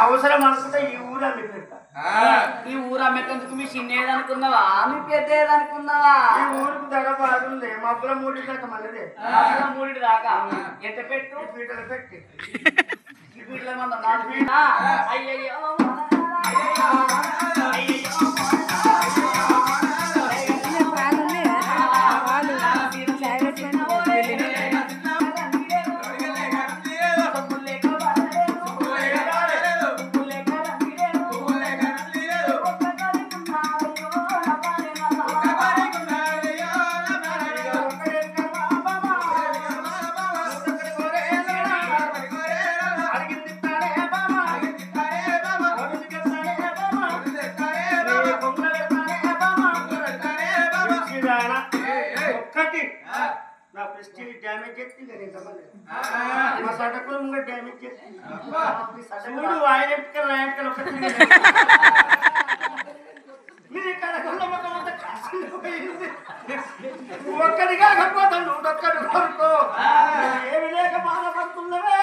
అవసరం అనుకుంటే ఈ ఊరు అమ్మి పెడతా. ఈ ఊరు అమ్మేందుకు మీ చిన్నేదనుకున్నావా మీ పెద్దేదనుకున్నావా? ఈ ఊరికి ధర బాగుంది. మబ్బుల మూడి దాకా మనదే. మూడి దాకా ఎంత పెట్టు పీటలు పెట్టి ఈ పీటల మంద నా పీట. అయ్యయ్యో డ్యామేజ్ చేస్తుంది మా సటకులు ముందు డ్యామేజ్ చేస్తుంది. చూడు ఆయన ఎంపికలు నా ఎంపికలు మీరు ఒక్కడి కాకపోతే నూటొక్కడు కొనుక్కో. ఏమి లేక బాధపడుతున్నవే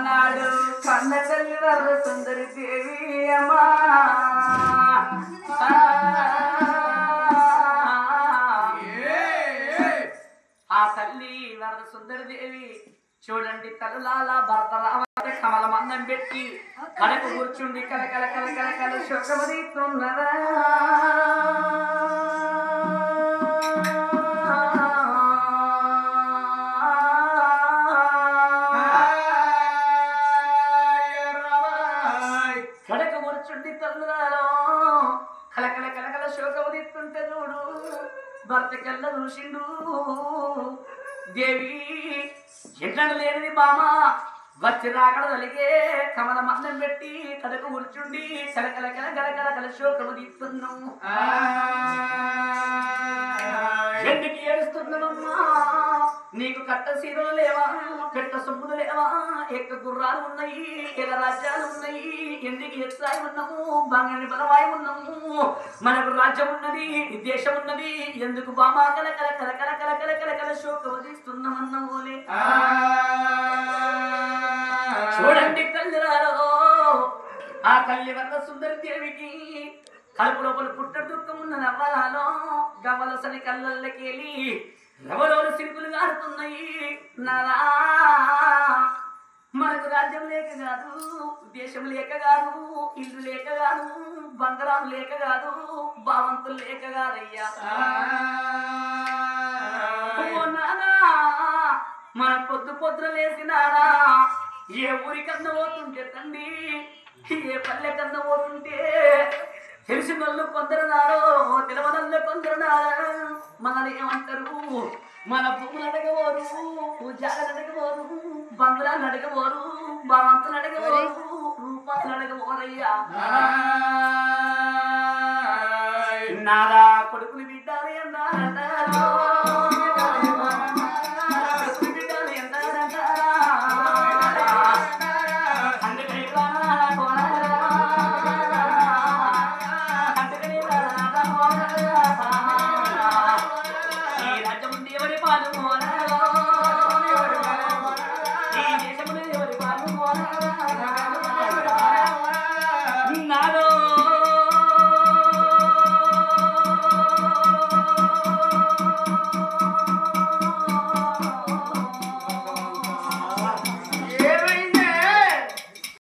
నాడు కన్న తల్లి వల్ల సుందరి దేవి అమ్మా ఆ తల్లి వరద సుందరి దేవి చూడండి తల్లులాల భర్త రావంటే కమలం అన్నం పెట్టి కడకు కూర్చుండి కలకల కలకల కల శోకమరీతున్నదా. కడకు కూర్చుండి తల్లులాలో కలకల కలకల శోకమరీతుంటే చూడు భర్త కళ్ళ చూసిండు. దేవి ఎట్లా లేనిది బామ వచ్చి రాకడ తలిగే కమల మందం పెట్టి కడకు కూర్చుండి కలకల కలకల కల శోకము తీస్తున్నాము. ఎందుకు ఏడుస్తున్నామమ్మా? నీకు కట్ట సీరలు లేవా, పెట్ట సొమ్ములు లేవా, ఎక్క గుర్రాలు ఉన్నాయి, ఎల రాజ్యాలు ఉన్నాయి, ఎందుకు ఎత్తాయి ఉన్నాము, బంగారు బలవాయి ఉన్నాము, మనకు రాజ్యం ఉన్నది, దేశం ఉన్నది, ఎందుకు బామా కలకల కలకల కలకల కలకల శోకము తీస్తున్నామన్నమోలే. చూడండి తల్లిరాలో ఆ తల్లి వల్ల సుందరి దేవికి కలుపు లోపల పుట్ట దుఃఖం ఉన్న నవ్వలాలో గవ్వలసని కళ్ళల్లోకెళ్ళి రవలోలు సిరుకులు గారుతున్నాయి. నారా మనకు రాజ్యం లేక కాదు, దేశం లేక కాదు, ఇల్లు లేక కాదు, బంగారం లేక కాదు, భావంతులు లేక కాదయ్యా. నానా మన పొద్దు పొద్దున లేసినారా ఏ ఊరికన్నా పోతుంటే తండ్రి, ఏ పల్లె కన్నా పోతుంటే తెలిసిన వాళ్ళు కొందరున్నారో తెలవనల్లో కొందరున్నారా మనల్ని ఏమంటారు? మన భూములు అడగబోరు, జాగ్రత్త అడగబోరు, బంగుళాలు అడగబోరు, భవంతులు అడగబోరు, రూపాయలు అడగబోరయ్యా. నాదా కొడుకుని